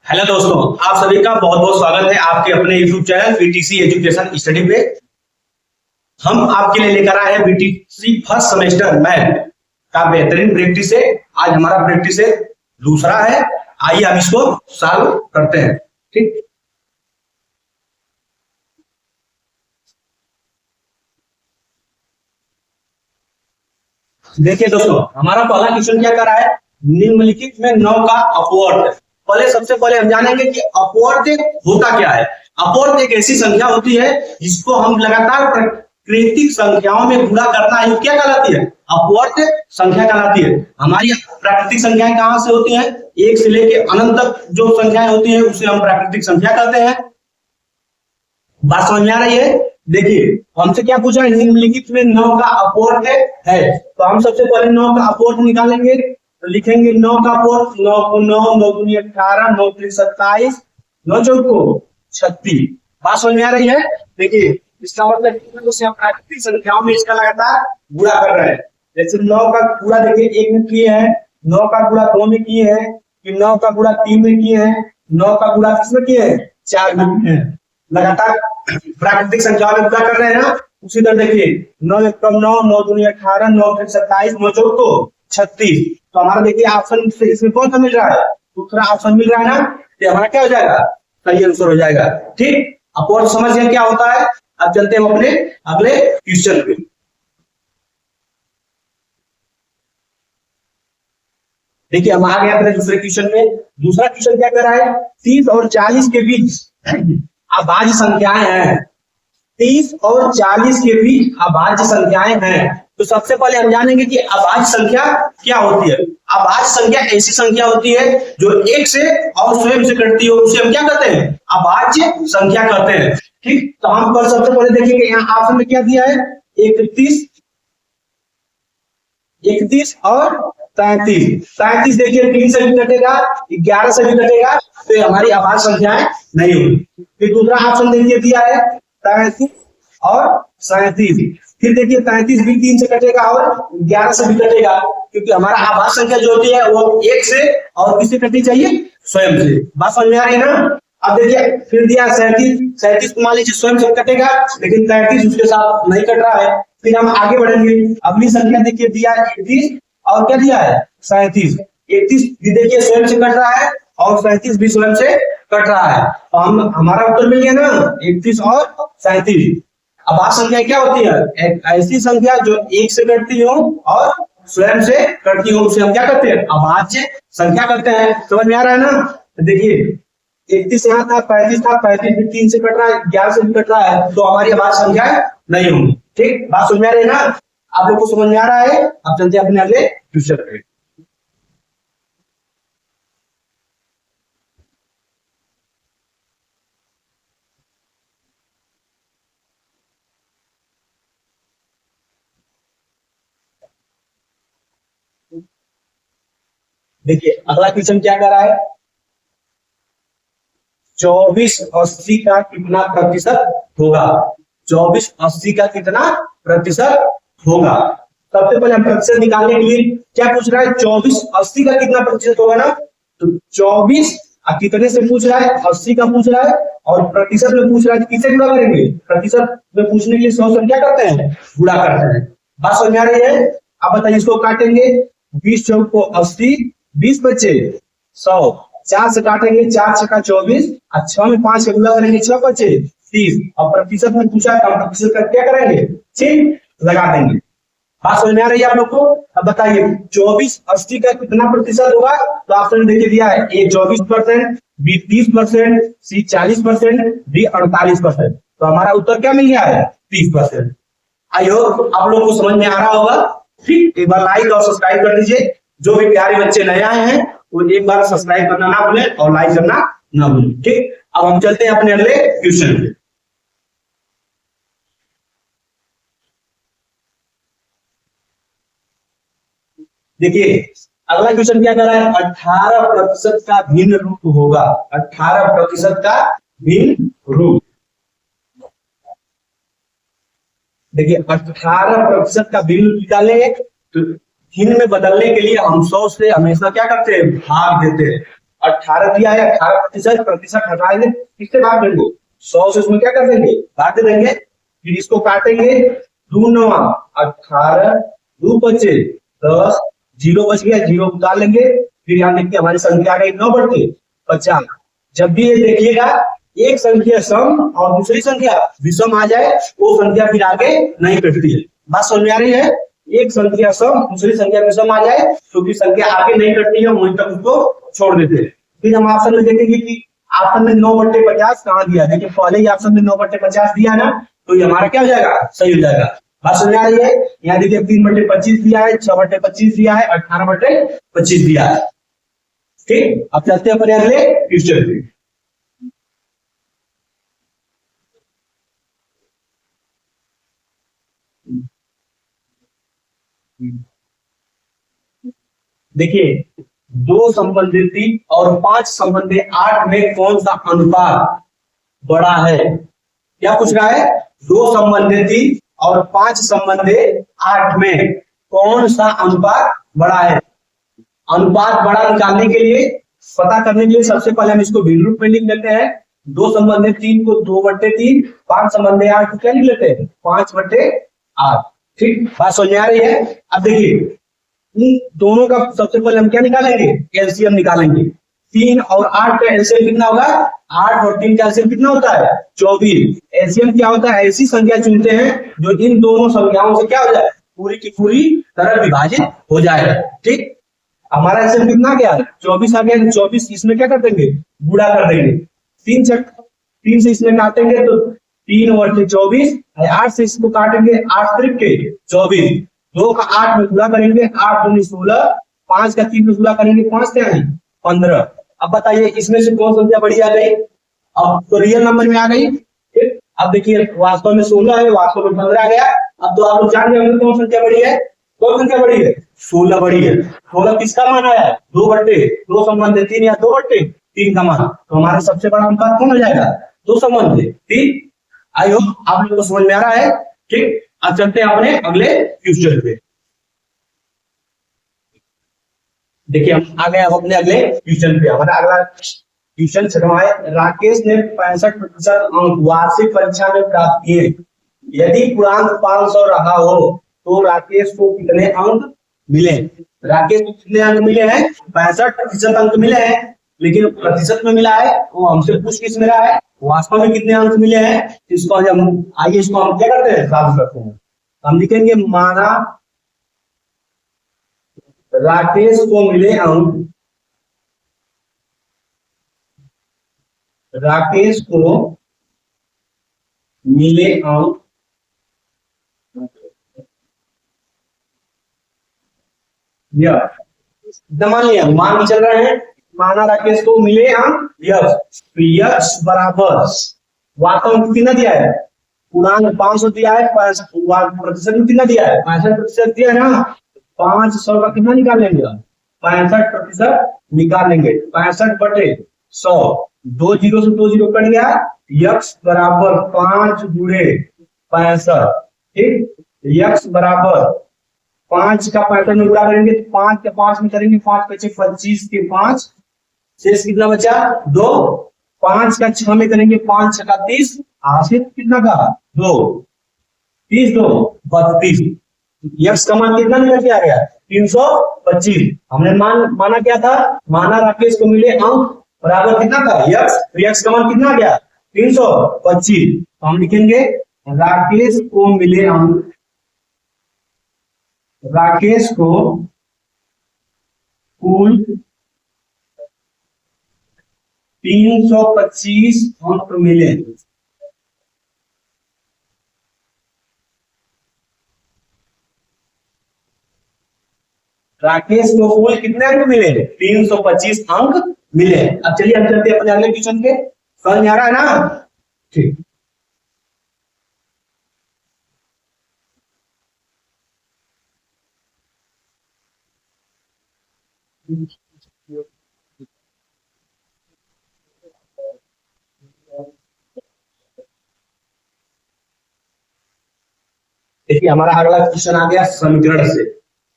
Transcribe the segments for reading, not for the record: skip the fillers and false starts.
Hello दोस्तों, आप सभी का बहुत बहुत स्वागत है आपके अपने YouTube channel BTC education study पे। हम आपके लिए लेकर आए हैं बीटीसी फर्स्ट सेमेस्टर मैथ का बेहतरीन प्रैक्टिस है। आज हमारा प्रैक्टिस है दूसरा है। आइए हम इसको सॉल्व करते हैं। ठीक, देखिए दोस्तों, हमारा पहला क्वेश्चन क्या कर रहा है, निम्नलिखित में 9 का अपवर्त। सबसे पहले हम जानेंगे कि अपवर्त होता क्या है। अपवर्त एक ऐसी संख्या होती है जिसको हम लगातार प्राकृतिक संख्याओं में गुणा करना है, क्या कहलाती है, अपवर्त संख्या कहलाती है। हमारी प्राकृतिक संख्याएं कहां से होती हैं, एक से लेके अनंत तक जो संख्याएं होती है उसे हम प्राकृतिक संख्या कहते हैं। बात समझ में आ रही है। देखिए हमसे क्या पूछा है, निम्नलिखित में 9 का अपवर्त है। तो हम सबसे पहले 9 का अपवर्त निकालेंगे। तो लिखेंगे 9 का अपवर्त, 9 को 9, 9 दूनी 18, 9 त्रिक 27, 9 चौको 36। बात समझ में आ रही है। देखिए इसका मतलब हम प्राकृतिक संख्याओं में इसका लगातार गुणा कर रहे हैं। जैसे 9 का गुणा देखिए 1 में किए हैं, 9 का गुणा 2 में किए हैं, फिर 9 का गुणा 3 में किए हैं, 9 का गुणा किसमें किए हैं, 4 में किए हैं। लगातार प्राकृतिक संख्या में गुणा कर रहे हैं ना। उसी तरह देखिए 9 एक कम 9, 9 दूनी 18, 9 त्रिक 27, 9 चौको 36। तो हमारा देखिए ऑप्शन से इसमें कौन सा मिल रहा है, दूसरा ऑप्शन मिल रहा है ना। तो हमारा क्या हो जाएगा, सही आंसर हो जाएगा। ठीक, अपवर्त समझ गए क्या होता है। अब चलते हैं अपने अगले क्वेश्चन पे। देखिए हम आ गए अपने दूसरे क्वेश्चन में। दूसरा क्वेश्चन क्या कर रहा है, 30 और 40 के बीच अभाज्य संख्याएं हैं। 30 और 40 के बीच अभाज्य संख्याएं हैं। तो सबसे पहले हम जानेंगे कि अभाज्य संख्या क्या होती है। अभाज्य संख्या ऐसी संख्या होती है जो एक से और स्वयं से कटती हो, उसे हम क्या कहते हैं, अभाज्य संख्या कहते हैं। ठीक, तो हम पर सबसे पहले देखेंगे यहाँ ऑप्शन में क्या दिया है, 31, 31 और 33। 33 देखिए 3 से भी कटेगा, 11 से भी कटेगा, तो हमारी अभाज्य संख्याएं नहीं होगी। फिर दूसरा ऑप्शन देखिए दिया है 33 और 37। फिर देखिए 33 भी 3 से कटेगा और 11 से भी कटेगा, क्योंकि हमारा अभाज्य संख्या जो होती है वो एक से और किससे कटनी चाहिए, स्वयं से। बात समझ में आ रही है ना। अब देखिए फिर दिया 37, 37 मान लीजिए स्वयं से कटेगा, लेकिन 33 उसके साथ नहीं कट रहा है। फिर हम आगे बढ़ेंगे, अगली संख्या देखिए दिया है 31 और क्या दिया है 37। 31 भी देखिए स्वयं से कट रहा है और 37 भी स्वयं से कट रहा है। तो हम हमारा उत्तर मिल गया ना, 31 और 37। अभाज्य संख्या क्या होती है, एक ऐसी संख्या जो एक से कटती हो और स्वयं से कटती हो, उसे हम क्या करते हैं, अभाज्य संख्या करते हैं। समझ में आ रहा है ना। तो देखिए 31 यहाँ था, 35 था, 35 भी 3 से कट रहा है, 11 से भी कट रहा है, तो हमारी अभाज्य संख्या नहीं होगी। ठीक, बात समझ में आ रही है ना, आप लोग को समझ में आ रहा है। अब चलते हैं अपने अगले क्वेश्चन पे। देखिए अगला क्वेश्चन क्या कर रहा है, 24 80 का कितना प्रतिशत होगा। 24 80 का कितना प्रतिशत होगा। सबसे पहले हम प्रतिशत निकालने के लिए क्या पूछ रहा है, 24 80 का कितना प्रतिशत होगा ना। तो 24 कितने से पूछ रहा है, 80 का पूछ रहा है, और प्रतिशत में पूछ रहा है, किससे गुणा करेंगे, प्रतिशत में पूछने के लिए 100 से क्या करते हैं, गुणा करते हैं। बात समझ में आ रही है। अब बताइए इसको काटेंगे, 20 चौक को 80, 20 बचे 100, 4 से काटेंगे, 4 छक्का 24, और 6 में 5 से गुणा करेंगे, 6 बचे 30, और प्रतिशत में पूछा है, प्रतिशत का क्या करेंगे, चिन्ह लगा देंगे। बात समझ में आ रही है आप लोग को। अब बताइए 24 80 का कितना प्रतिशत होगा। तो ऑप्शन देखिए दिया है, ए 24%, बी 30%, सी 40%, डी 48%। तो हमारा उत्तर क्या मिल गया है, 30%। आई होप आप लोग को समझ में आ रहा होगा। ठीक, एक बार लाइक और सब्सक्राइब कर दीजिए। जो भी प्यारे बच्चे नए आए हैं वो एक बार सब्सक्राइब करना ना भूलें और लाइक करना ना भूलें। ठीक, अब हम चलते हैं अपने अगले क्वेश्चन पे। देखिए अगला क्वेश्चन क्या कर रहा है, 18% का भिन्न रूप होगा। 18% का भिन्न रूप। देखिए 18% का भिन्न रूप निकालेंगे तो भिन्न में बदलने के लिए हम 100 से हमेशा क्या करते हैं, भाग देते हैं। 18 दिया है, 18% प्रतिशत हटा देंगे, किससे भाग देंगे, 100 से उसमें क्या कर देंगे, भाग दे देंगे। फिर इसको काटेंगे, 2 9 18, 2 बचे 10, जीरो बच गया, जीरो निकाल लेंगे। फिर यहाँ देखिए हमारी संख्या आ गई 9 बढ़ते 50। जब भी ये देखिएगा एक संख्या सम और दूसरी संख्या विषम आ जाए, वो संख्या फिर आगे नहीं कटती है। बात समझ में आ रही है, एक संख्या सम दूसरी संख्या विषम आ जाए तो फिर संख्या आगे नहीं कटती है, वहीं तक उसको छोड़ देते हैं। फिर हम ऑप्शन में देखेंगे कि ऑप्शन में 9/50 कहाँ दिया, देखिए पहले ही ऑप्शन में 9/50 दिया ना, तो ये हमारा क्या हो जाएगा, सही हो जाएगा। बात समझ में आ रही है, यहाँ देखिए 3/25 दिया है, 6/25 दिया है, 18/25 दिया है। ठीक, अब चलते हैं अपने अगले क्वेश्चन पे। देखिए 2 संबंधित 3 और 5 संबंधित 8 में कौन सा अनुपात बड़ा है, क्या पूछ रहा है, 2 संबंधित 3 और 5 संबंधित 8 में कौन सा अनुपात बड़ा है। अनुपात बड़ा निकालने के लिए, पता करने के लिए सबसे पहले हम इसको भिन्न रूप में लिख लेते हैं। 2 संबंधित 3 को 2/3, 5 संबंधित 8 को क्या लिख लेते हैं, 5/8। ठीक, बात समझ में आ रही है। अब देखिए इन दोनों का सबसे पहले हम क्या निकालेंगे, एलसीएम निकालेंगे। 3 और 8 का एलसीएम कितना होगा, 8 और 3 का एलसीएम कितना होता है, 24। एलसीएम क्या होता है, ऐसी संख्या चुनते हैं जो इन दोनों संख्याओं से क्या हो जाए, पूरी की पूरी तरह विभाजित हो जाए। ठीक, हमारा एलसीएम कितना गया, 24 आ गया। 24 इसमें क्या कर देंगे, गुणा कर देंगे। 3 से इसमें काटेंगे तो 3/24, 8 से इसको काटेंगे, 8 त्रिक 24, 2 का 8 में गुणा करेंगे, 8 दूनी 16, 5 का 3 में गुणा करेंगे, 5 से 15। अब बताइए इसमें से कौन संख्या बड़ी आ गई, अब तो रियल नंबर में आ गई। ठीक, अब देखिए वास्तव में 16 है, वास्तव में 15 आ गया। अब तो आप लोग जान गए होंगे कौन संख्या बड़ी है, कौन संख्या बड़ी है, 16 बड़ी है। 16 किसका मान आया है, 2 संबंध 3 या 2/3 का मान, तो हमारा सबसे बड़ा अनुपात कौन हो जाएगा, 2 संबंध 3। आई होप आप लोगों को समझ में आ रहा है। ठीक, अब चलते हैं अपने अगले क्वेश्चन पे। देखिए हम आ गए अपने अगले क्वेश्चन पे। हमारा अगला क्वेश्चन छठवां है, राकेश ने 65% अंक वार्षिक परीक्षा में प्राप्त किए। यदि पूर्णांक 500 रहा हो तो राकेश को कितने अंक मिले। राकेश को कितने अंक मिले हैं, 65% अंक मिले हैं, लेकिन प्रतिशत में मिला है, वो हमसे पूछ किस में रहा है, वास्तव में कितने अंक मिले हैं। इसको हम आइए इसको हम क्या करते हैं, साबित करते हैं। हम लिखेंगे माना राकेश को मिले अंक, राकेश को मिले अंक मान लिया, मान चल रहे हैं, माना राकेश को मिले अंक यक्स, यक्स बराबर वास्तव में कितना दिया है, पूर्णांक 500 दिया है, प्रतिशत में कितना दिया है, 65% दिया है ना। 500 का कितना निकाल लेंगे, 65% निकाल लेंगे, 65/100, 2 जीरो से 2 जीरो कट गया, यक्स बराबर 5 गुणे 65। ठीक, यक्स बराबर 5 का 65 में गुणा करेंगे तो 5 के 5 में करेंगे, 5 बचे 25 के 5, शेष कितना बचा 2। 5 का 6 में करेंगे, 5 6 का 30, आखिर कितना का 2, 30 2 32। यक्स का मान कितना निकल के आ गया, 325। हमने माना क्या था, माना राकेश को मिले अंक बराबर कितना था यक्स, तो यक्स का मान कितना आ गया 325। तो हम लिखेंगे राकेश को मिले अंक, राकेश को कुल 325 अंक मिले। राकेश को कुल कितने अंक मिले, 325 अंक मिले। अब चलिए हम चलते हैं अपने अगले क्वेश्चन के, समझ में आ रहा है ना। ठीक, देखिए हमारा अगला क्वेश्चन आ गया समीकरण से।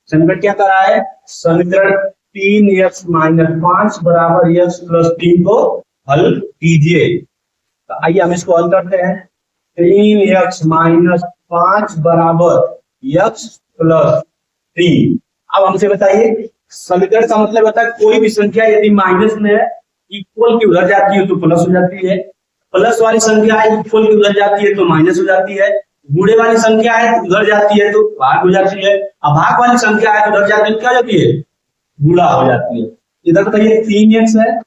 समीकरण क्या कर रहा है, समीकरण 3x-5 बराबर x प्लस 3 को हल कीजिए। तो आइए हम इसको हल करते हैं। 3x-5 बराबर x प्लस 3। अब हमसे बताइए, समीकरण का मतलब होता है कोई भी संख्या यदि माइनस में है, इक्वल की उधर जाती है तो प्लस हो जाती है, प्लस वाली संख्या है इक्वल की उधर जाती है तो माइनस हो जाती है, गुणे वाली संख्या है तो उधर जाती है तो भाग हो जाती है, अब भाग वाली संख्या है तो उधर जाती है तो क्या हो जाती है, गुणा हो जाती है। इधर बताइए 3x है,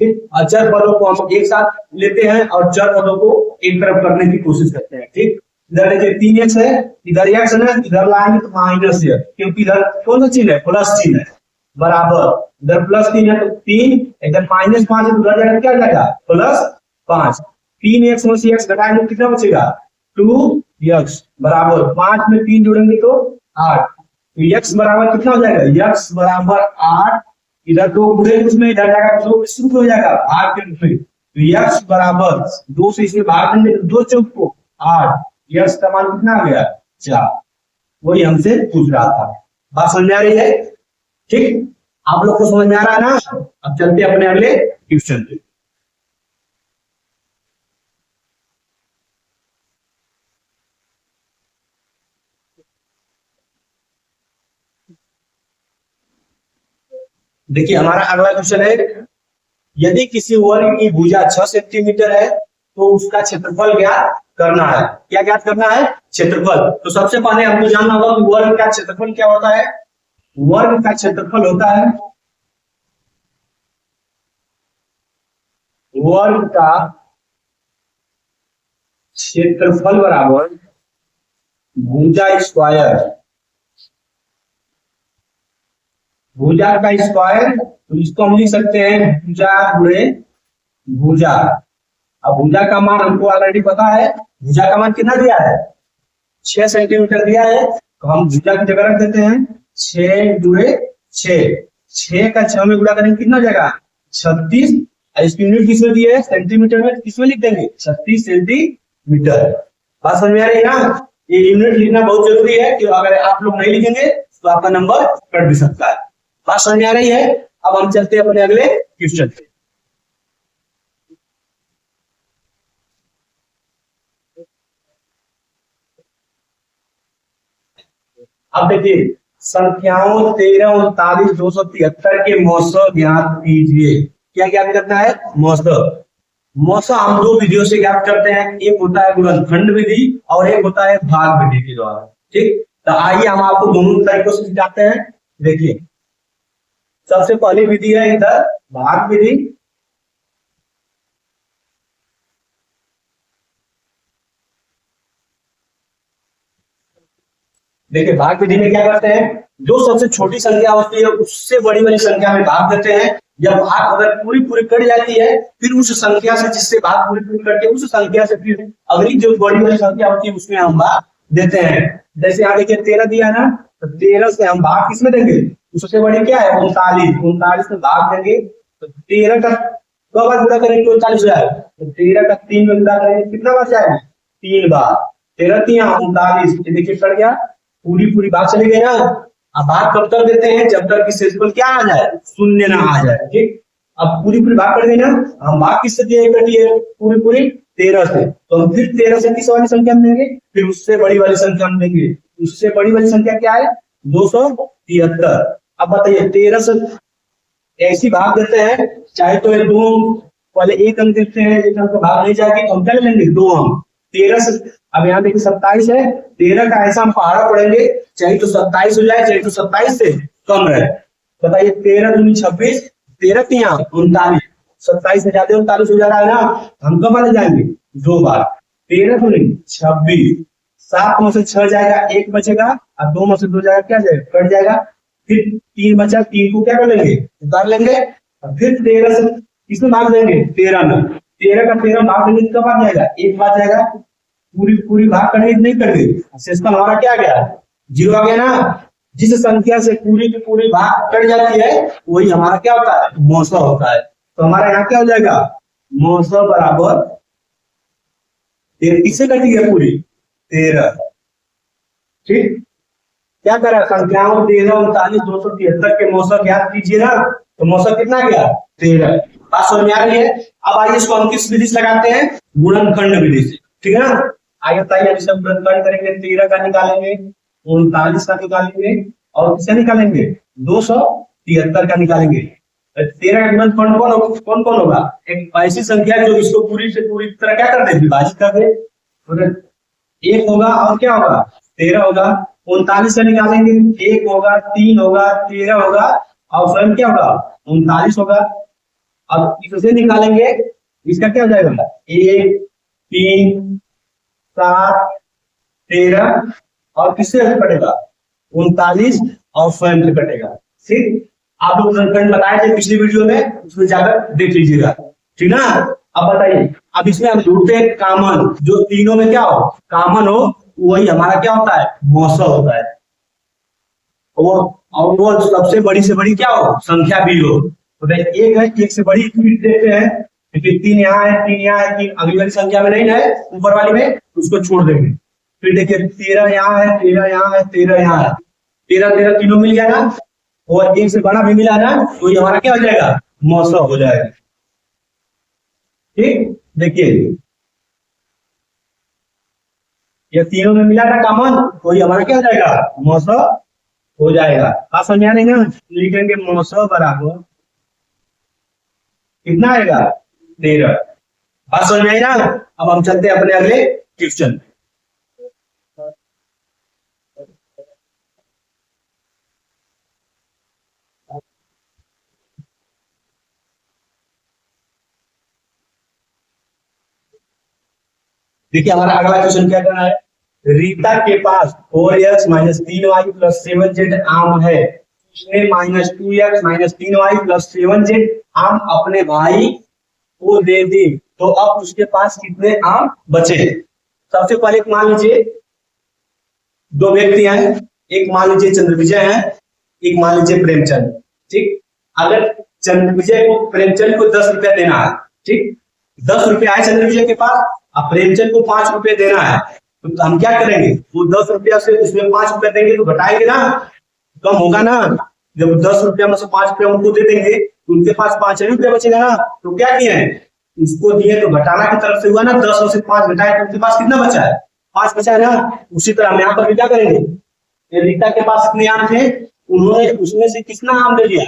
ठीक, अचर पदों को हम एक साथ लेते हैं और चर पदों को एक तरफ करने की कोशिश करते हैं, ठीक। इधर देखिए 3x है, इधर x है ना, इधर लाएंगे तो माइनस है, क्योंकि इधर कौन सा चिन्ह है, प्लस चिन्ह है, बराबर इधर प्लस 3 है तो 3, इधर -5 है तो उधर जाएगा क्या जाएगा, +5। 3x में से x घटाएंगे तो कितना बचेगा, 2x बराबर 5 में 3 जोड़ेंगे तो 8, तो x बराबर कितना हो जाएगा, x बराबर 8, इधर 2 गुणे उसमें इधर जाएगा तो 2 इस रूप में हो जाएगा भाग के रूप में, तो x बराबर 2 से इसमें भाग देंगे तो 2 चौक को 8, x का मान कितना आ गया, 4। वही हमसे पूछ रहा था। बात समझ में आ रही है, ठीक, आप लोग को समझ में आ रहा है ना। अब चलते अपने अगले क्वेश्चन पे। देखिए हमारा अगला क्वेश्चन है, यदि किसी वर्ग की भुजा 6 सेंटीमीटर है तो उसका क्षेत्रफल ज्ञात करना है। क्या ज्ञात करना है, क्षेत्रफल। तो सबसे पहले हमको जानना होगा कि वर्ग का क्षेत्रफल क्या होता है। वर्ग का क्षेत्रफल होता है, वर्ग का क्षेत्रफल बराबर भुजा स्क्वायर, भुजा का स्क्वायर, तो इसको हम लिख सकते हैं भुजा गुणे भुजा। अब भुजा का मान हमको ऑलरेडी पता है, भुजा का मान कितना दिया है, 6 सेंटीमीटर दिया है, तो हम भुजा की जगह रख देते हैं 6 गुणे 6, 6 का 6 में गुणा करेंगे कितना हो जाएगा, 36। इसकी यूनिट किसमें दी है, सेंटीमीटर में, किसमें लिख देंगे, 36 सेंटीमीटर। बात समझ में आ रही है ना। ये यूनिट लिखना बहुत जरूरी है, कि अगर आप लोग नहीं लिखेंगे तो आपका नंबर कट भी सकता है। बात समझ में आ रही है। अब हम चलते हैं अपने अगले क्वेश्चन पे। अब देखिए, संख्याओं 13, 39, 273 के मौसम ज्ञात कीजिए। क्या ज्ञात करना है, मौसम। मौसम हम दो विधियों से ज्ञात करते हैं, एक होता है गुणनखंड विधि और एक होता है भाग विधि के द्वारा, ठीक। तो आइए हम आपको दोनों तरीकों से सिखाते हैं। देखिए सबसे पहली विधि है इधर भाग विधि। देखिए भाग विधि में क्या करते हैं, जो सबसे छोटी संख्या होती है उससे बड़ी वाली संख्या में भाग देते हैं। जब भाग अगर पूरी पूरी कट जाती है, फिर उस संख्या से, जिससे भाग पूरी पूरी कट है, उस संख्या से फिर अगली जो बड़ी वाली संख्या होती है उसमें हम भाग देते हैं। जैसे यहाँ देखिए 13 दिया ना, तो 13 से हम भाग किसमें देंगे, उससे बड़ी क्या है 39, 39 में भाग देंगे तो 13 का दो बार गुणा करेंगे 39 हो जाएगा, तो 13 का 3 में गुणा करेंगे कितना बार जाएगा, 3 बार, 13 3 39। देखिए कट गया, पूरी पूरी बात चली गई ना। अब भाग कब तक देते हैं, जब तक कि शेषफल क्या आ जाए, शून्य ना आ जाए, ठीक। अब पूरी पूरी भाग कर गई ना, हम भाग किससे दिए, पूरी पूरी 13 से, तो हम फिर 13 से किस वाली संख्या में देंगे, फिर उससे बड़ी वाली संख्या में देंगे। उससे बड़ी वाली संख्या क्या है, 273। अब बताइए 13 से ऐसी भाग देते हैं, चाहे तो ये दो पहले एक अंक देते हैं, एक अंक भाग नहीं जाएगी तो हम क्या लेंगे, 2 अंक। 13 से, अब यहाँ देखिए 27 है, 13 का ऐसा हम पहाड़ा पढ़ेंगे, चाहे तो 27 हो जाए, चाहे तो 27 से कम रहे। बताइए 13 दूनी 26, 13 3 39, 27 से ज्यादा 39 हो जा रहा है ना, हम कब वाले जाएंगे, 2 बार। 13 दूनी 26, 7 में से 6 जाएगा, 1 बचेगा, और 2 में से 2 जाएगा, क्या जाएगा, कट जाएगा। फिर 3 बचा, 3 को क्या कर लेंगे, उतार लेंगे, और फिर 13 से किसमें भाग देंगे, 13 में। 13 का 13 भाग देंगे तो कब आ जाएगा, 1 बार जाएगा। पूरी पूरी भाग करनी नहीं कर गई, शेषफल हमारा क्या आ गया, 0 आ गया ना। जिस संख्या से पूरी की पूरी भाग कट जाती है वही हमारा क्या होता है, मौसम होता है। तो हमारा यहाँ क्या हो जाएगा, मौसम बराबर 13 किससे कटी है, पूरी 13, ठीक। क्या करा, संख्याओं 13, 39, 273 के मौसम ज्ञात कीजिए ना, तो मौसम कितना गया 13। बात समझ में आ रही है। अब आइए इसको हम किस विधि से लगाते हैं, गुणनखंड विधि से, ठीक है ना। आइए बताइए, इसे गुणनखंड करेंगे, 13 का निकालेंगे, 39 का निकालेंगे, और किसका निकालेंगे 273 का निकालेंगे। 13 का गुणनखंड कौन कौन होगा, एक ऐसी संख्या जो इसको पूरी से पूरी तरह क्या कर दे, विभाजित कर दे। एक होगा और क्या होगा 13 होगा। 39 से निकालेंगे, 1 होगा, 3 होगा, 13 होगा, और स्वयं क्या होगा 39 होगा। अब इससे निकालेंगे, इसका क्या हो जाएगा 1, 3, 7, 13, और किससे कटेगा 39, और स्वयं से कटेगा। ठीक, आप लोग गुणनखंड बताए थे पिछली वीडियो में, उसमें जाकर देख लीजिएगा, ठीक ना। अब बताइए, अब इसमें हम ढूंढते हैं कॉमन, जो तीनों में क्या हो कॉमन हो, वही हमारा क्या होता है मौसा होता है। वो और वो सबसे बड़ी से बड़ी क्या हो संख्या भी हो। तो एक है, एक से बड़ी देखते हैं, फिर 3 यहाँ है, 3 यहाँ है, 3 अगली वाली संख्या में नहीं है, ऊपर वाली में उसको छोड़ देंगे। फिर देखिए 13 यहाँ है, 13 यहाँ है, 13 यहाँ है, 13 13 तीनों मिल गया ना, और एक से बड़ा भी मिला ना, तो ये हमारा क्या हो जाएगा मौसा हो जाएगा। ठीक, देखिए ये तीनों में मिला था कॉमन, तो ये हमारा क्या हो जाएगा मौसा हो जाएगा। आप समझा नहीं ना, लिखेंगे मौसा बराबर कितना आएगा 13। बात समझ में आई ना। अब हम चलते हैं अपने अगले क्वेश्चन। देखिए हमारा अगला क्वेश्चन क्या करना है, रीता के पास 4x - 3y + 7z आम है, उसने -2x - 3y + 7z आम अपने भाई को दे दी, तो अब उसके पास कितने आम बचे। सबसे पहले मान लीजिए दो व्यक्ति हैं, एक मान लीजिए चंद्रविजय है, एक मान लीजिए प्रेमचंद। ठीक, अगर चंद्रविजय को प्रेमचंद को 10 रुपया देना है, ठीक 10 रुपया है चंद्रविजय के पास, अब प्रेमचंद को 5 रुपए देना है, तो हम क्या करेंगे, वो 10 रुपया से उसमें 5 रुपया देंगे तो घटाएंगे ना, कम होगा ना। जब 10 रुपया में से 5 रुपया उनको दे देंगे तो उनके पास 5 रुपया बचेगा ना, तो क्या किए हैं उसको दिए तो घटाना की तरफ से हुआ ना, 10 में से 5 घटाए तो उनके पास कितना बचा है 5 बचा है ना। उसी तरह हम यहाँ पर भी क्या करेंगे, रीता के पास कितने आम थे, उन्होंने उसमें से कितना आम दे दिया,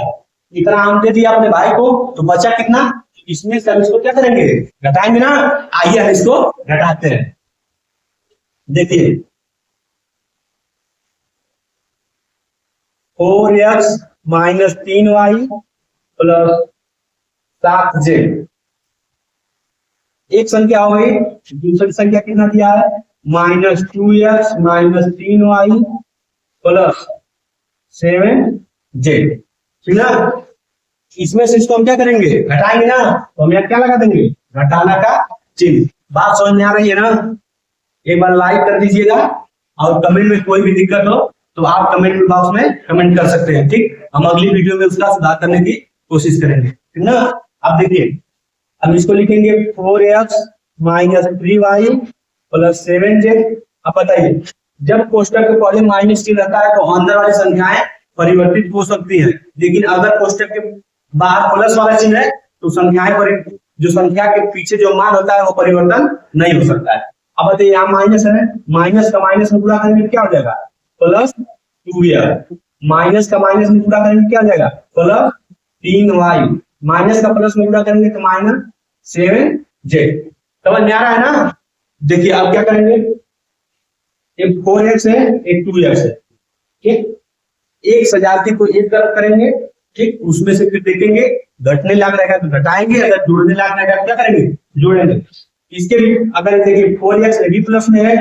इतना आम दे दिया अपने भाई को, तो बचा कितना, इसमें से हम इसको क्या करेंगे घटाएंगे ना। आइए हम इसको घटाते हैं। देखिए 4x - 3y + 7z एक संख्या हो गई, दूसरी संख्या कितना दिया है -2x - 3y + 7z, ठीक ना। इसमें से इसको हम क्या करेंगे घटाएंगे ना, तो हम यहाँ क्या लगा देंगे घटाना का चिन्ह। बात समझ में आ रही है ना। एक बार लाइक कर दीजिएगा, और कमेंट में कोई भी दिक्कत हो तो आप कमेंट बॉक्स में कमेंट कर सकते हैं। ठीक, हम अगली वीडियो में उसका सुधार करने की कोशिश करेंगे, ठीक ना। अब देखिए हम इसको लिखेंगे 4x - 3y + 7z। अब बताइए जब कोष्टक के पहले माइनस चिन्ह रहता है तो अंदर वाली संख्याएं परिवर्तित हो सकती है, लेकिन अगर कोष्टक के बाहर प्लस वाला चिन्ह है तो संख्याएं जो संख्या के पीछे जो मान होता है वो परिवर्तन नहीं हो सकता है। अब बताइए यहाँ माइनस है, माइनस का माइनस में पूरा करेंगे क्या हो जाएगा +2x, माइनस का माइनस में पूरा करेंगे क्या हो जाएगा +3y, माइनस का प्लस में पूरा करेंगे तो -7z। समझ में आ रहा है ना। देखिए अब क्या करेंगे, एक 4x है एक 2x है, ठीक एक सजाती को एक तरफ करेंगे, ठीक उसमें से फिर देखेंगे घटने लाग रहेगा तो घटाएंगे, अगर जोड़ने लाग रहेगा तो क्या करेंगे जोड़ेंगे। इसके भी अगर देखिए 4x भी प्लस में है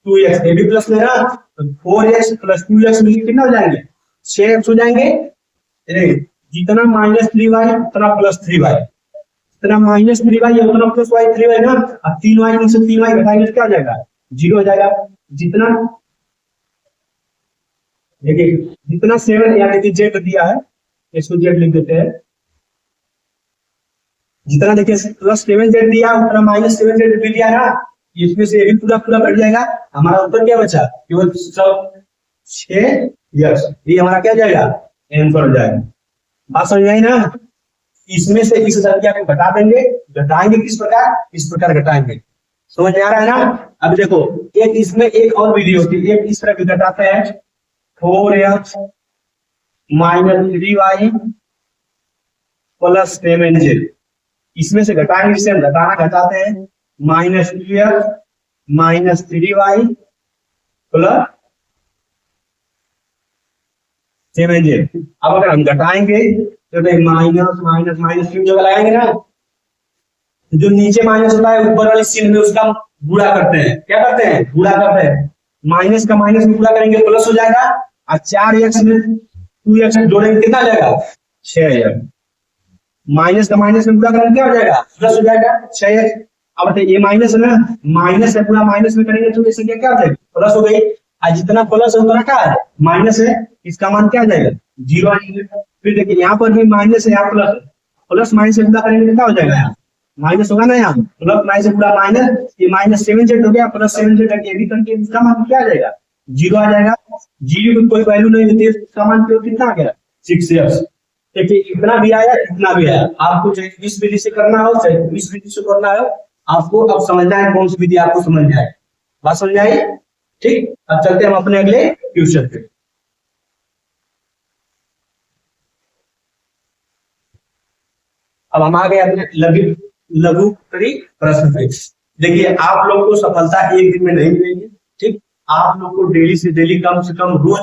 2x भी प्लस में है ना, तो 4x + 2x मिल कितना हो जाएंगे 6x हो जाएंगे। जितना -3y उतना +3y, जितना -3y उतना +3y ना। अब 3y में से 3y घटाएंगे तो क्या हो जाएगा 0 हो जाएगा। जितना देखिए जितना 7 यानी कि z दिया है इसको z लिख देते हैं, जितना देखिए +7z दिया उतना -7z भी दिया ना, इसमें से भी पूरा पूरा कट जाएगा। हमारा उत्तर क्या बचा केवल सब 6x, ये हमारा क्या जाएगा, आंसर हो जाएगा। बात समझ में आई ना। इसमें से इस संख्या को घटा देंगे, घटाएंगे किस प्रकार, इस प्रकार घटाएंगे। समझ में आ रहा है ना। अब देखो एक इसमें एक और विधि होती है, एक इस तरह की घटाते हैं 4x minus 3y plus 7z। इसमें से घटाएंगे, जिसे हम घटाना घटाते हैं, minus 2x minus 3y plus 7z। अब अगर हम घटाएंगे तो माइनस माइनस माइनस क्यों जगह लगाएंगे ना, जो नीचे माइनस होता है ऊपर वाले चिन्ह में उसका गुणा करते हैं। क्या करते हैं, गुणा करते हैं। माइनस का माइनस में गुणा करेंगे प्लस हो जाएगा, और 4x में 2x जोड़ेंगे कितना आ जाएगा, 6x। माइनस का माइनस में गुणा करेंगे क्या हो जाएगा, प्लस हो जाएगा 6x। अब बताइए ये माइनस है ना, माइनस है पूरा माइनस में करेंगे तो ये संख्या क्या हो जाएगी, प्लस हो गई। और जितना प्लस है उतना क्या है, माइनस है, इसका मान क्या आ जाएगा, 0 आ जाएगा। फिर देखिए यहाँ पर भी माइनस है, यहाँ प्लस है, प्लस माइनस से गुणा करेंगे तो क्या हो जाएगा, यहाँ माइनस होगा ना, यहाँ प्लस माइनस से पूरा माइनस, ये माइनस 7z हो गया, प्लस 7z ये भी करके इसका मान क्या आ जाएगा, 0 आ जाएगा। 0 की कोई वैल्यू नहीं होती है, इसका मान कितना आ गया, 6x। देखिए इतना भी आया, इतना भी आया। आपको चाहे इस विधि से करना हो चाहे इस विधि से करना हो, आपको अब समझना है कौन सी विधि आपको समझ में आए। बात समझ आई, ठीक। अब चलते हैं हम अपने अगले क्वेश्चन पे। अब हम आ गए अपने लघुत्तरी प्रश्न पे। देखिए आप लोग को सफलता एक दिन में नहीं मिलेगी, ठीक। आप लोग को डेली से डेली कम से कम रोज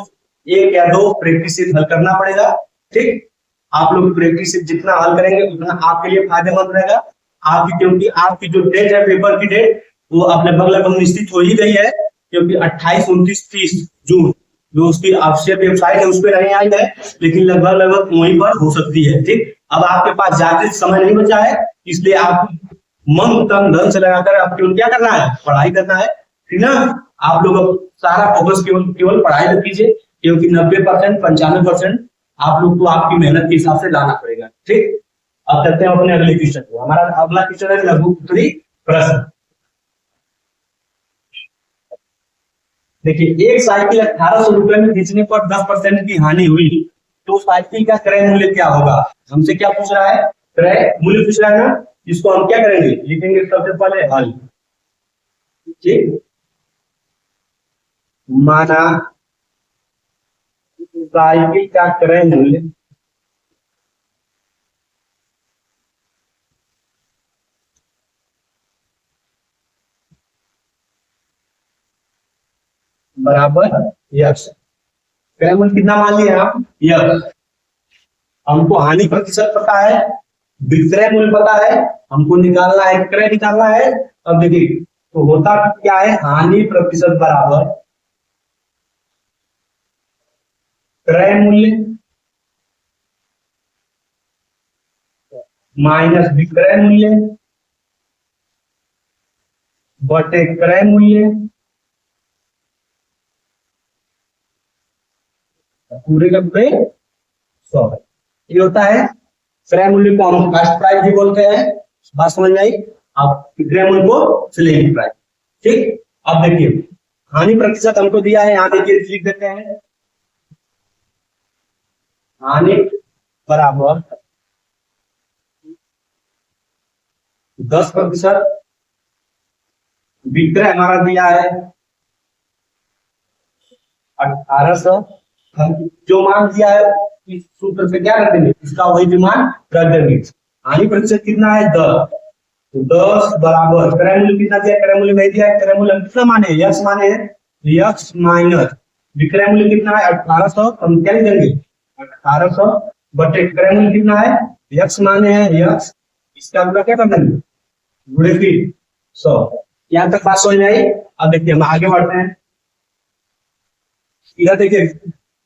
1 या 2 प्रैक्टिस सेट हल करना पड़ेगा, ठीक। आप लोग प्रैक्टिस सेट जितना हल करेंगे उतना आपके लिए फायदेमंद रहेगा। आपकी क्योंकि आपकी जो डेट है पेपर की डेट वो अपने लगभग निश्चित हो ही गई है, क्योंकि 28, 29, 30 जून जो उसकी ऑफिशियल वेबसाइट है उस पर नहीं आई है, लेकिन लगभग वहीं पर हो सकती है, ठीक। अब आपके पास ज्यादा समय नहीं बचा है, इसलिए आप मन तन धन से लगाकर आपको क्या करना है, पढ़ाई करना है, ठीक ना। आप लोग सारा फोकस केवल पढ़ाई पर कीजिए, क्योंकि 90% 95% आप लोग को आपकी मेहनत के हिसाब से लाना पड़ेगा, ठीक। अब चलते हैं अपने अगले क्वेश्चन को। हमारा अगला क्वेश्चन है लघुत्तरी प्रश्न। देखिए एक साइकिल 1800 रुपए में बेचने पर 10% की हानि हुई, तो साइकिल का क्रय मूल्य क्या होगा। हमसे क्या पूछ रहा है, क्रय मूल्य पूछ रहा है ना, इसको हम क्या करेंगे, लिखेंगे सबसे पहले हल, ठीक। माना साइकिल का क्रय मूल्य बराबर यक्स। क्रय मूल्य कितना मान लिया आप, यक्स। हमको हानि प्रतिशत पता है, विक्रय मूल्य पता है, हमको निकालना है क्रय निकालना है। अब देखिए तो होता क्या है, हानि प्रतिशत बराबर क्रय मूल्य माइनस विक्रय मूल्य बटे क्रय मूल्य पूरे का पूरे 100। ये होता है क्रय मूल्य को हम कास्ट प्राइस भी बोलते हैं। बात समझ में आई। अब क्रय मूल्य को सेलिंग प्राइस, ठीक। अब देखिए हानि प्रतिशत हमको दिया है, यहाँ देखिए लिख देते हैं, हानि बराबर 10%, विक्रय हमारा दिया है 1800, जो मान दिया है इस सूत्र से क्या कर देंगे, इसका वही भी मान रख देंगे। हानि प्रतिशत कितना है 10, तो 10 बराबर क्रय मूल्य कितना दिया, क्रय मूल्य नहीं दिया है, क्रय मूल्य कितना माने, यक्स माने हैं, यक्स माइनस विक्रय मूल्य कितना है 1800, हम क्या लिख देंगे 1800 बटे क्रय मूल्य कितना है, यक्स माने हैं यक्स, इसका पूरा क्या कर देंगे गुणे फिर 100। यहाँ तक बात समझ में आई। अब देखिए हम आगे बढ़ते हैं। इधर देखिए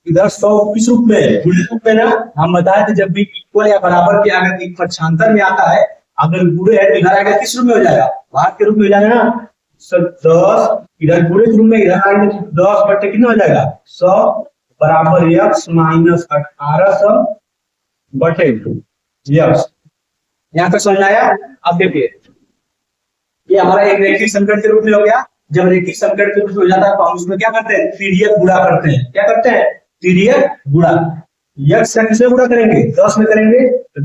इधर 100 किस रूप में है, गुणे रूप में ना। हम बताए थे जब भी इक्वल या बराबर के अगर एक पक्षांतर में आता है, अगर गुणे है तो इधर आएगा किस रूप में हो जाएगा, भाग के रूप में हो जाएगा ना। 10 इधर गुणे के रूप में, इधर आएंगे 10 बटे कितना हो जाएगा 100 बराबर यक्स माइनस 1800 बटे यक्स। यहाँ तक समझ आया। अब देखिए ये हमारा एक रैखिक समीकरण के रूप में हो गया। जब रेखिक संकट के रूप में हो जाता है तो हम उसमें क्या करते हैं, तिर्यक गुणा करते हैं। क्या करते हैं, तिर्यक गुणा। यक्स का किसमें गुणा करेंगे, 10 में करेंगे, तो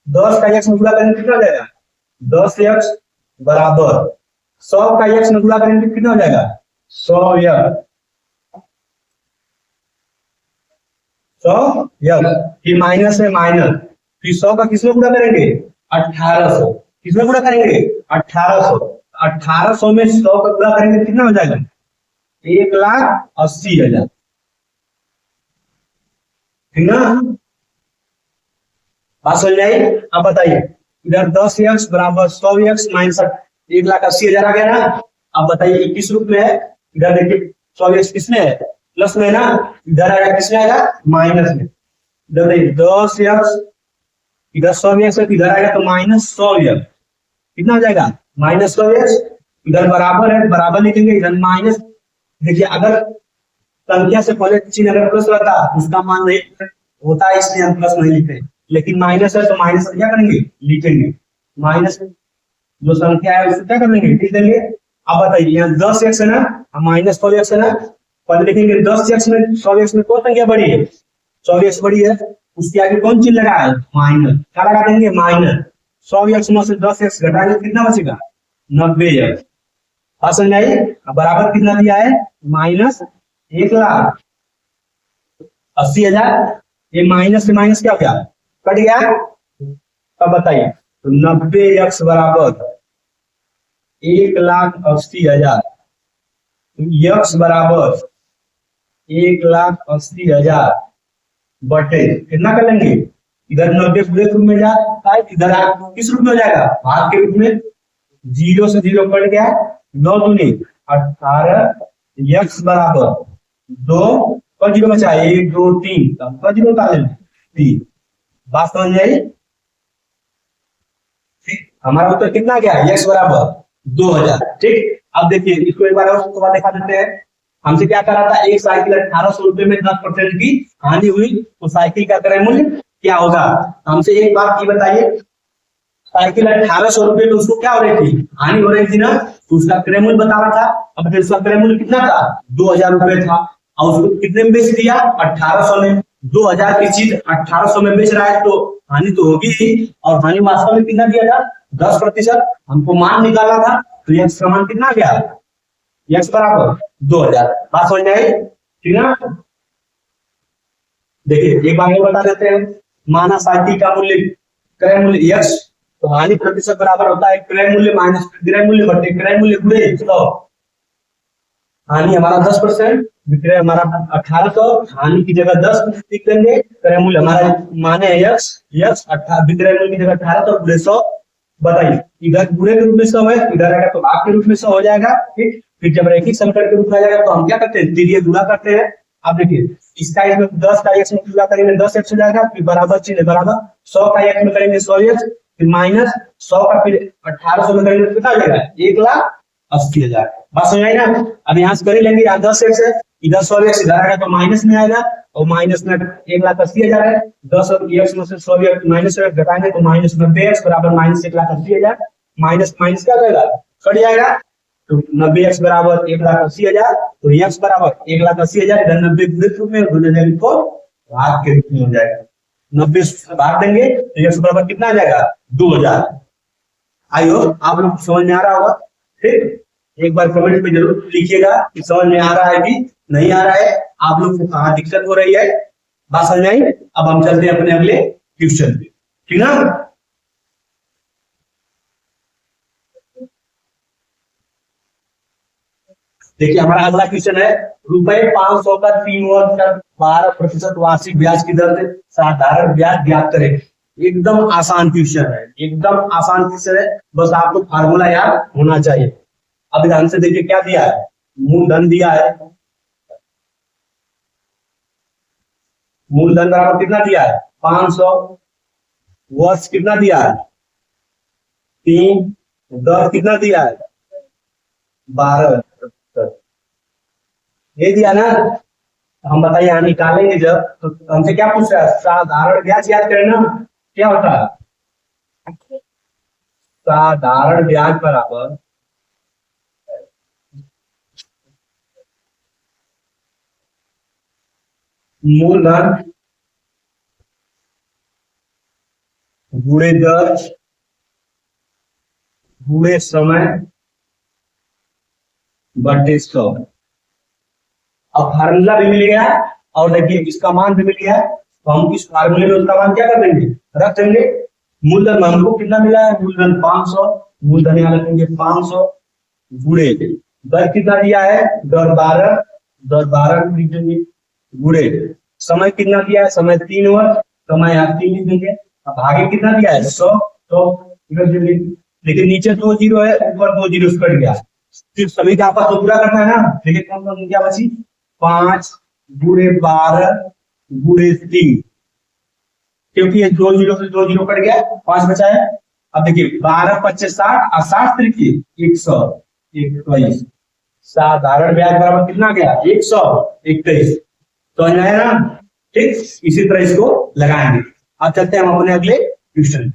10 का यक्स में गुणा करेंगे कितना हो जाएगा, 10 यक्स बराबर 100 का यक्स में गुणा करेंगे कितना हो जाएगा, 100 यक्स। 100 यक्स, फिर माइनस है माइनस, फिर 100 का किसमें गुणा करेंगे, 1800। किसमें गुणा करेंगे, 1800। 1800 में 100 का गुणा करेंगे कितना हो जाएगा, 1,80,000। ठीक ना, बात समझ में आई। अब बताइए, इधर 10 यक्स बराबर 100 यक्स माइनस 1,80,000 आ गया ना। अब बताइए किस रूप में है, इधर देखिए 100 यक्स किसमें है, प्लस में ना, इधर आएगा किसमें आएगा, माइनस में। इधर देखिए 10 यक्स, इधर 100 यक्स है, इधर आएगा तो -100 यक्स। कितना हो जाएगा, -100 यक्स। इधर बराबर है, बराबर लिखेंगे, इधर माइनस। देखिए अगर संख्या से पहले चिन्ह अगर प्लस रहता उसका मान नहीं होता है, इसलिए हम प्लस नहीं लिखते, लेकिन माइनस है तो माइनस क्या करेंगे, लिखेंगे। माइनस जो संख्या है उसको क्या करेंगे, लिख देंगे। अब बताइए यहाँ 10 यक्स है ना, -100 यक्स है ना, पहले लिखेंगे 10 यक्स में 100 यक्स में कौन संख्या बड़ी है, 100 यक्स बड़ी है, उसके आगे कौन चिन्ह लगा है, माइनस। क्या लगा देंगे, माइनस। 100 यक्स में से 10 यक्स घटाएंगे कितना बचेगा, 90 यक्स। समझ आई। बराबर कितना दिया है, -1,80,000। ये माइनस से माइनस क्या हो गया, कट गया। अब बताइए, तो 90 यक्स बराबर 1,80,000, यक्स बराबर 1,80,000 बटे कितना कर लेंगे, इधर 90 पूरे रूप में जाता है, इधर किस रूप में हो जाएगा, भाग के रूप में। 0 से 0 कट गया, 9 दूनी 18, यक्स बराबर 2, और 0 बचा 1 2 3, तो 0 उतार 3। बात समझ में आई। हमारा उत्तर कितना गया, यक्स बराबर 2000। ठीक, अब देखिए इसको एक बार और दिखा देते हैं। हमसे क्या करा था, एक साइकिल 1800 रुपए में 10% की हानि हुई, तो साइकिल का क्रय मूल्य क्या होगा। हमसे एक बात ये बताइए, साइकिल 1800 रुपए में उसको क्या हो रही थी, हानि हो रही थी ना, तो उसका क्रय मूल्य बता रहा था। अब फिर उसका क्रय मूल्य कितना था, 2000 रुपए था, और उसको कितने में बेच दिया, 1800 में। 2000 की चीज 1800 में बेच रहा है तो हानि तो होगी ही, और हानि वास्तव में कितना दिया था, 10%। हमको मान निकालना था, तो यक्स का मान कितना गया, यक्स बराबर 2000। बात समझ में आई, ठीक ना। देखिए एक बार और बता देते हैं, माना साइकिल का मूल्य क्रय मूल्य यक्स, तो हानि प्रतिशत बराबर होता है क्रय मूल्य माइनस विक्रय मूल्य बटे क्रय मूल्य गुणे 100। हानि हमारा 10%, विक्रय हमारा 1800, हानि की जगह 10 लिख देंगे, क्रय मूल्य हमारा माने यक्स, यक्स विक्रय मूल्य की जगह 1800 गुणे 100। बताइए इधर गुणे के रूप में 100 है, इधर आएगा तो भाग के रूप में 100 हो जाएगा। ठीक, फिर जब रैखिक संकट के रूप में आ जाएगा तो हम क्या करते हैं, तिर्यक गुणा करते हैं। अब देखिए इसका इसमें 10 का x में गुणा करेंगे 10x हो जाएगा, फिर बराबर चिन्ह बराबर 100 का x में करेंगे 100x, फिर माइनस 100 का फिर 1800 में करेंगे कितना हो जाएगा, 1,80,000। बात समझ आई ना। अब यहाँ से कर लेंगे, यहाँ 10x है, इधर 100x, इधर आएगा तो माइनस में आएगा, और माइनस में 1,80,000 है, 10 x में से 100 माइनस घटाएंगे तो माइनस 90x बराबर माइनस 1,80,000। माइनस माइनस क्या करेगा, कट जाएगा, तो 90x बराबर 1,80,000, तो x बराबर 1,80,000, इधर 90 पूरे रूप में, को भाग के रूप में हो जाएगा। 90 भाग देंगे तो x बराबर कितना आ जाएगा, 2000। आइयो आप लोग समझ में आ रहा होगा। ठीक, एक बार कमेंट में जरूर लिखिएगा कि समझ में आ रहा है कि नहीं आ रहा है, आप लोग को कहाँ दिक्कत हो रही है। बात समझ आई। अब हम चलते हैं अपने अगले क्वेश्चन पे, ठीक ना। देखिए हमारा अगला क्वेश्चन है, ₹500 का 3 वर्ष का 12% वार्षिक ब्याज की दर से साधारण ब्याज ज्ञात करें। एकदम आसान क्वेश्चन है, एकदम आसान क्वेश्चन है, बस आपको फार्मूला याद होना चाहिए। अब ध्यान से देखिए क्या दिया है, मूलधन दिया है, मूलधन बराबर कितना दिया है, 500, वर्ष कितना दिया है 3, दर कितना दिया है 12, ये दिया ना। हम बताइए यहाँ निकालेंगे जब, तो हमसे क्या पूछ रहा है, साधारण ब्याज याद करें ना, क्या होता है, साधारण ब्याज बराबर मूलधन गुणे दर गुणे समय बटे 100। अब फार्मूला भी मिल गया और देखिए इसका मान भी मिल गया, तो हम इस फार्मूले में उसका मान क्या कर देंगे, रख देंगे। मूलधन हमको कितना मिला है, मूलधन 500, मूलधन यहाँ रखेंगे 500 गुणे दर कितना दिया है, दर 12, दर 12 लिख देंगे गुणे समय कितना दिया है, समय 3 वर्ष, समय यहाँ 3 लिख देंगे। अब आगे कितना दिया है 100, तो लेकिन नीचे 2 जीरो है, ऊपर 2 जीरो कट गया, फिर सभी का आपस में पूरा करना है ना। देखिए कौन कौन संख्या बची, 5 गुणे 12 गुणे 3, क्योंकि ये 2 जीरो से 2 जीरो कट गया, 5 बचा है। अब देखिए 12 25 60 और 60 तरीके 121, साधारण ब्याज बराबर कितना गया 121, तो है ना। ठीक, इसी तरह इसको लगाएंगे। अब चलते हैं हम अपने अगले क्वेश्चन।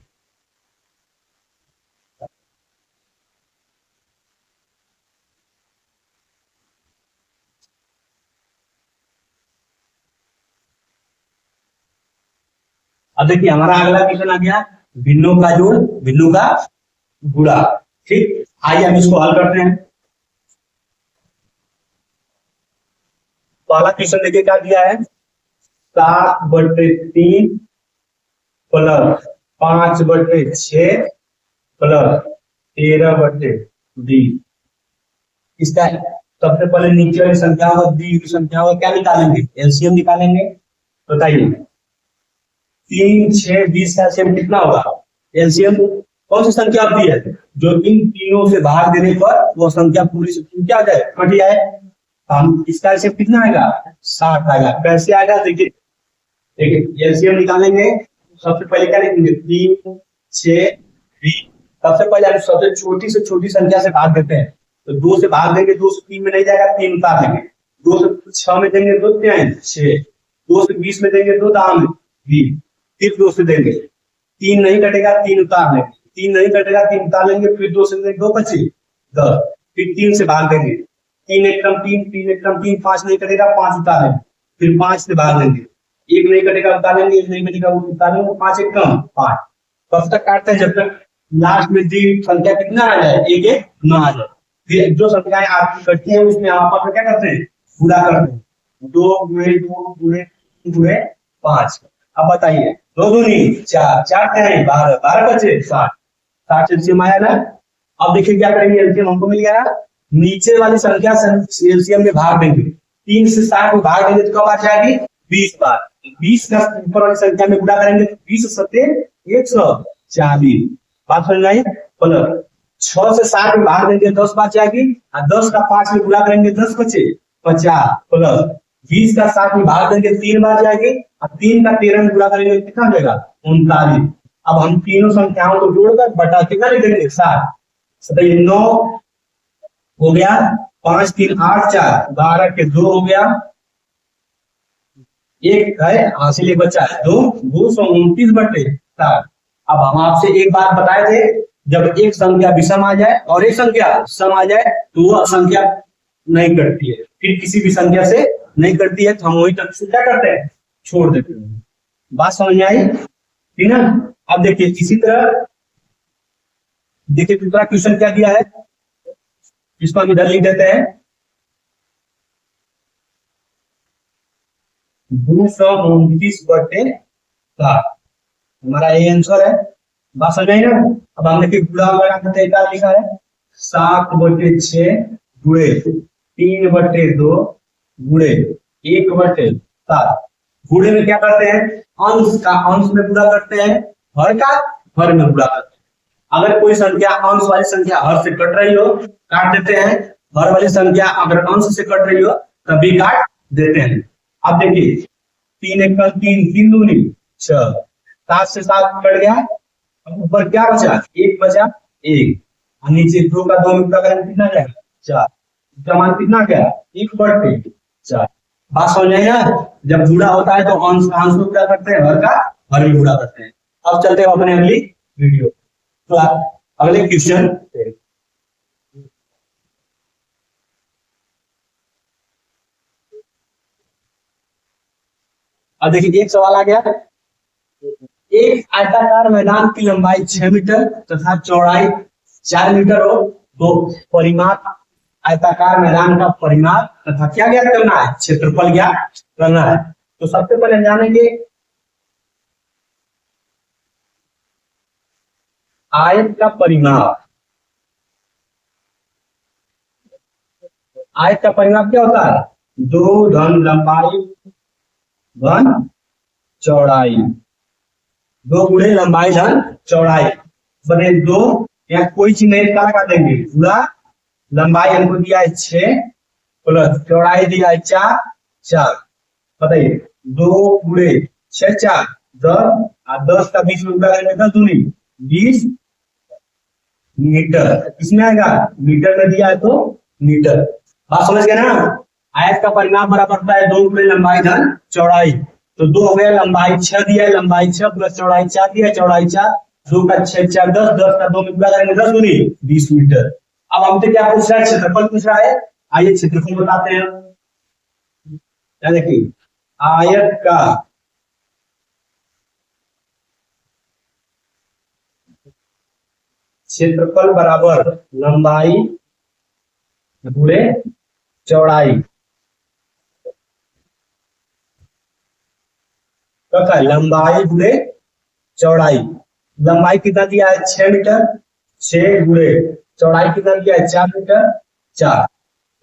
अब देखिए हमारा अगला क्वेश्चन आ गया, भिन्नों का जोड़ भिन्नों का गुणा। ठीक, आइए हम इसको हल करते हैं। पहला क्वेश्चन देखिए क्या दिया है, 7/3 प्लस 5/6 प्लस 13/20। इसका सबसे पहले नीचे वाली संख्या दी हुई संख्या का क्या निकालेंगे, एलसीएम निकालेंगे। बताइए 3 6 20 का एलसीएम कितना होगा, एलसीएम कौन सी संख्या दी है, जो इन तीनों से भाग देने पर वो संख्या पूरी से पूरी क्या आ जाए, कट जाए। हम इसका एलसीएम कितना आएगा, 60 आएगा। कैसे आएगा देखिए, देखिए एलसीएम निकालेंगे, सबसे पहले क्या लिखेंगे 3 6 20। सबसे पहले हम सबसे छोटी से छोटी संख्या से भाग देते हैं, तो 2 से भाग देंगे, 2 से 3 में नहीं जाएगा, 3 उतार देंगे। 2 से 6 में देंगे 2 3 6, 2 से 20 में देंगे 2 दाम 20, फिर 2 से देंगे 3 नहीं कटेगा, 3 उतार लेंगे, 3 नहीं कटेगा, 3 उतार लेंगे, फिर 2 से देंगे 2 बचे 10, फिर 3 से भाग देंगे, 3 एक कम 3, 3 एक कम 3, 5 नहीं कटेगा, 5 उतार लेंगे, फिर 5 से भाग देंगे, 1 नहीं कटेगा उतार लेंगे, 1 नहीं कटेगा उतार लेंगे, 5 एक कम 5। कब तक काटते हैं, जब तक लास्ट में दी संख्या कितना आ जाए, एक एक ना आ जाए। फिर जो संख्याएं आपकी कटती है उसमें आप आपस में क्या करते हैं, पूरा करते हैं, 2 गुणे 2 गुणे गुणे 5। अब बताइए 2 दूनी 4, 4 है 12, 12 बचे 60, 60 एलसीएम आया ना। अब देखिए क्या करेंगे, एलसीएम हमको मिल गया ना, नीचे वाली संख्या एलसीएम में भाग देंगे, 3 से 60 में भाग देंगे तो कब आ जाएगी 20 बार, 20 का ऊपर वाली संख्या में गुणा करेंगे तो 20 सत्ते 140। बात समझ में आई। प्लस 6 से 60 में भाग देंगे 10 बार जाएगी, और 10 का 5 में गुणा करेंगे 10 बचे 50, प्लस 20 का 60 में भाग देंगे 3 बार जाएगी, और 3 का 13 में गुणा करेंगे कितना देगा 39। अब हम तीनों संख्याओं को जोड़कर बटा कितना लिख देंगे 60, 9 हो गया, 5 3 8 4 12 के 2 हो गया, एक है हासिल बचा है 2, 229/7। अब हम आपसे एक बात बताए थे, जब एक संख्या विषम आ जाए और एक संख्या सम आ जाए तो वह संख्या नहीं कटती है, फिर किसी भी संख्या से नहीं कटती है, तो हम वही तक से क्या करते हैं, छोड़ देते हैं। बात समझ में आई, ठीक ना। अब देखिए इसी तरह देखिए दूसरा क्वेश्चन क्या दिया है, इसको हम इधर लिख देते हैं, 229/7 हमारा ये आंसर है। बात समझ आई ना। अब हमने फिर गुणा लगा के तरीका लिखा है, 7/6 गुणे 3/2 गुणे 1/7। गुणे में क्या करते हैं, अंश का अंश में गुणा करते हैं, हर का हर में गुणा करते हैं। अगर कोई संख्या अंश वाली संख्या हर से कट रही हो काट देते हैं, हर वाली संख्या अगर अंश से कट रही हो तभी काट देते हैं। अब देखिए 3 1 3, 3 दूनी 6, 7 से 7 कट गया, ऊपर क्या बचा 1 बचा 1, और नीचे 2 का 2 में गुणा करेंगे कितना जाएगा 4, इसका मान कितना गया 1/4। बात समझ में आई ना। जब गुणा होता है तो अंश का अंश को क्या करते हैं, हर का हर में गुणा करते हैं। अब चलते हैं अपने अगली वीडियो, तो अगले क्वेश्चन। अब देखिए एक सवाल आ गया, एक आयताकार मैदान की लंबाई 6 मीटर तथा चौड़ाई 4 मीटर हो, तो परिमाप आयताकार मैदान का परिमाप तथा क्या ज्ञात करना है, क्षेत्रफल ज्ञात करना है। तो सबसे पहले जानेंगे आयत का परिमाप। आयत का परिमाप क्या होता है, 2 धन लंबाई धन चौड़ाई, 2 गुणे लंबाई धन चौड़ाई बने 2, या कोई चीज नहीं लगा देंगे, पूरा लंबाई हमको दिया है 6 प्लस चौड़ाई दिया है 4, बताइए 2 गुणे 6 4 10, और 10 का 20 में 10 दूनी 20 मीटर, इसमें आएगा मीटर में दिया है तो मीटर। बात समझ गए ना। आयत का परिमाप बराबर होता है 2 गुणे लंबाई धन चौड़ाई, तो 2 हो गया, लंबाई 6 दिया है, लंबाई 6 प्लस चौड़ाई 4 दिया है, चौड़ाई 4, 2 का 6 4 10, 10 का 2 में पूरा करेंगे 10 दूनी 20 मीटर। अब हमसे क्या पूछ रहा है, क्षेत्रफल पूछ रहा है। आइए क्षेत्रफल बताते हैं। क्या देखिए, आयत का क्षेत्रफल बराबर लंबाई गुणे चौड़ाई, तो लंबाई गुणे चौड़ाई, लंबाई कितना दिया है 6 मीटर, 6 गुणे चौड़ाई कितना दिया है 4 मीटर 4,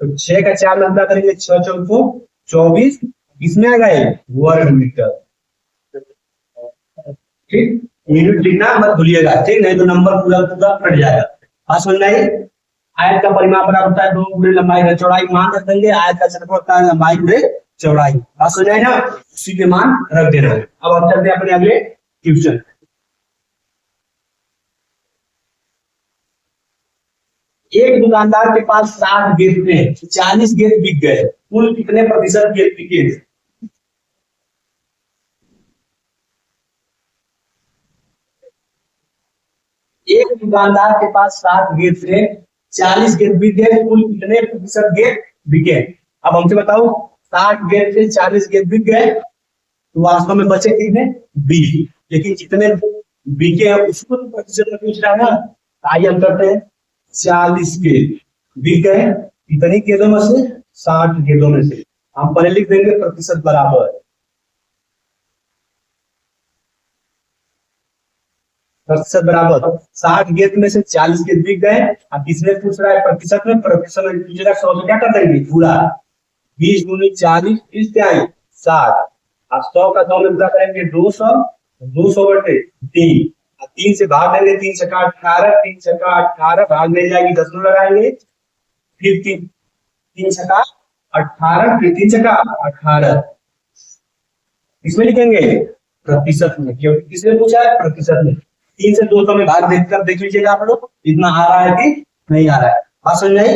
तो 6 का 4 में अंतर करेंगे 6 4 को 24, इसमें आ गए वर्ग मीटर। ठीक, यूनिट लिखना मत भूलिएगा, ठीक, नहीं तो नंबर पूरा पूरा कट जाएगा। बात समझ में आई। आयत का परिमाप बराबर होता है 2 गुणे लंबाई गुणे चौड़ाई, मान रख देंगे, आयत का क्षेत्रफल होता है लंबाई गुणे चौड़ाई। बात समझ में आई ना, उसी के मान रख देना है। अब हम चलते हैं अपने अगले क्वेश्चन। एक दुकानदार के पास 60 गेंद थे, 40 गेंद बिक गए, कुल कितने प्रतिशत गेंद बिके। एक दुकानदार के पास 60 गेंद थे, 40 गेंद बिक गए, कुल कितने प्रतिशत गेंद बिके। अब हमसे बताओ, 60 गेंद थे 40 गेंद बिक गए, तो वास्तव में बचे कितने 20, लेकिन जितने बिके हैं उसको तो प्रतिशत में पूछ रहा है ना। आइए हम करते हैं, 40 गेंद बिक गए, कितनी गेंदों में से, 60 गेंदों में से। हम पहले लिख देंगे प्रतिशत बराबर प्रतिशत बराबर 60 गेंद में से 40 गेंद बिक गए। अब किसने पूछ रहा है प्रतिशत में, प्रतिशत में पूछेगा 100 में क्या कर देंगे पूरा, 20 गुनी 40 30 क्या है 60, अब 100 का 100 में पूरा करेंगे 200, 200 बटे 3, 3 से भाग देंगे, 3 से 18, 3 से 18 भाग नहीं जाएगी 10 में लगाएंगे, फिर 3 से 18, फिर 3 से 18, इसमें लिखेंगे प्रतिशत में, क्योंकि किसने पूछा है प्रतिशत में। 3 से 200 में भाग देखकर देख लीजिएगा आप लोग, इतना आ रहा है कि नहीं आ रहा है। बात समझ में आई।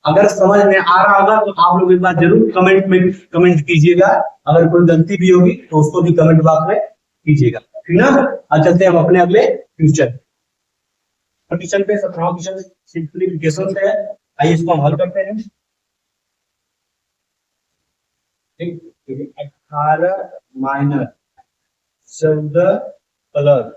अगर समझ में आ रहा होगा तो आप लोग एक बार जरूर कमेंट में कमेंट कीजिएगा, अगर कोई गलती भी होगी तो उसको भी कमेंट बॉक्स में कीजिएगा, ठीक ना। अब चलते हैं हम अपने अगले क्वेश्चन। क्वेश्चन पे 17 क्वेश्चन सिंप्लीफिकेशन से है, आइए इसको हम हल करते हैं। ठीक, 18 माइनस 14 प्लस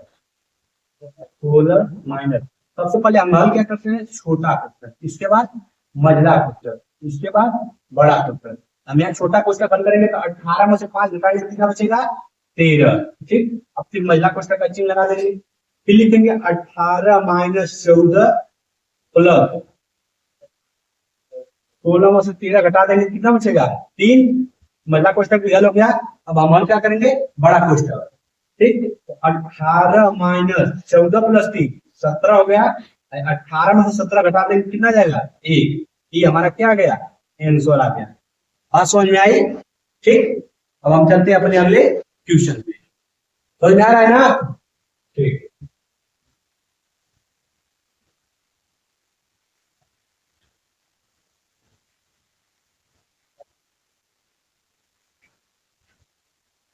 16 माइनस, सबसे पहले हम हल क्या करते हैं, छोटा क्वेश्चन, इसके बाद मझला क्वेश्चन, इसके बाद बड़ा क्वेश्चन। हम यहाँ छोटा क्वेश्चन हल करेंगे तो 18 में से 5 घटाएंगे कितना बचेगा 13। ठीक, अब फिर मझला क्वेश्चन का चिन्ह लगा देंगे, फिर लिखेंगे 18 माइनस 14 प्लस 16 में से 13 घटा देंगे कितना बचेगा 3। मझला क्वेश्चन भी हल हो गया। अब हम हल क्या करेंगे, बड़ा क्वेश्चन। ठीक, 18 माइनस 14 प्लस 3 17 हो गया, 18 में से 17 घटा देंगे कितना जाएगा 1, ये हमारा क्या आ गया आंसर आ गया। बात समझ में आई। ठीक, अब हम चलते हैं अपने अगले क्वेश्चन पे, समझ में आ रहा है ना। ठीक,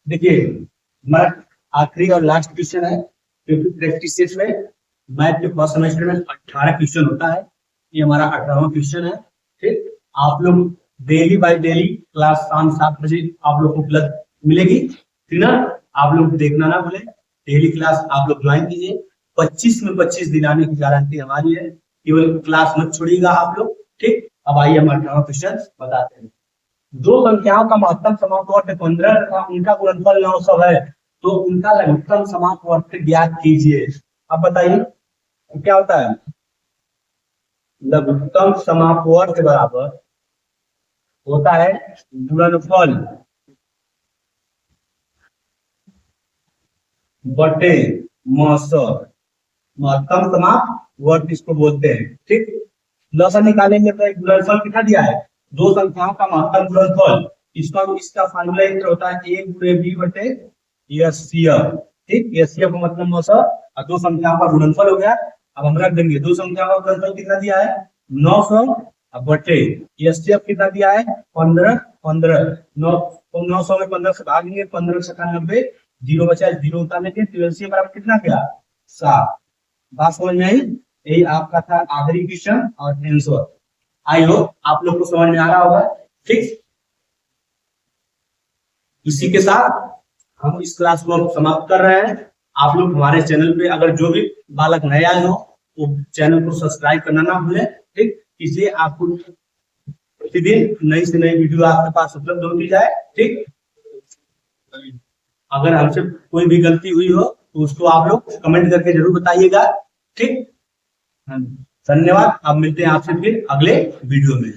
देखिए हमारा आखिरी और लास्ट क्वेश्चन है, क्योंकि प्रैक्टिस टेस्ट में मैथ के फर्स्ट सेमेस्टर में 18 क्वेश्चन होता है, ये हमारा 18वां क्वेश्चन है। ठीक, आप लोग डेली बाय डेली क्लास शाम 7 बजे आप लोग को उपलब्ध मिलेगी, ठीक ना। आप लोग देखना ना भूले, डेली क्लास आप लोग ज्वाइन कीजिए। 25 में 25 दिलाने की गारंटी हमारी है, केवल क्लास मत छोड़िएगा आप लोग, ठीक। अब आइए हम 18वां क्वेश्चन बताते हैं। दो संख्याओं का महत्तम समापवर्त 15 तथा उनका गुणनफल 900 है, तो उनका लघुत्तम समापवर्त ज्ञात कीजिए। अब बताइए क्या होता है, लघुत्तम समापवर्त बराबर होता है गुणनफल बटे मौसर, महत्तम समापवर्त इसको बोलते हैं, ठीक। लसन निकालेंगे तो एक गुणनफल कितना दिया है, दो संख्याओं का महत्तम गुणनफल, इसका फार्मूला एक होता है a गुणे b बटे एचसीएफ, ठीक। एचसीएफ का मतलब मौसर और दो संख्याओं का गुणनफल हो गया। अब हम रख देंगे दो संख्याओं का गुणनफल कितना दिया है 900 बटे एचसीएफ कितना दिया है 15 15 900 में 15 से भागेंगे 15 से 90 जीरो बचा, जीरो उतारने के तो एलसीएम बराबर कितना गया 7। बात समझ में आई, यही आपका था आखिरी क्वेश्चन और आंसर। आई होप आप लोग को समझ में आ रहा होगा, ठीक। इसी के साथ हम इस क्लास को समाप्त कर रहे हैं। आप लोग हमारे चैनल पे अगर जो भी बालक नए आए हो वो चैनल को सब्सक्राइब करना ना भूलें, ठीक। इसलिए आपको प्रतिदिन नई से नई वीडियो आपके पास उपलब्ध होती जाए, ठीक। अगर हमसे कोई भी गलती हुई हो तो उसको आप लोग कमेंट करके जरूर बताइएगा, ठीक। धन्यवाद। अब मिलते हैं आपसे फिर अगले वीडियो में।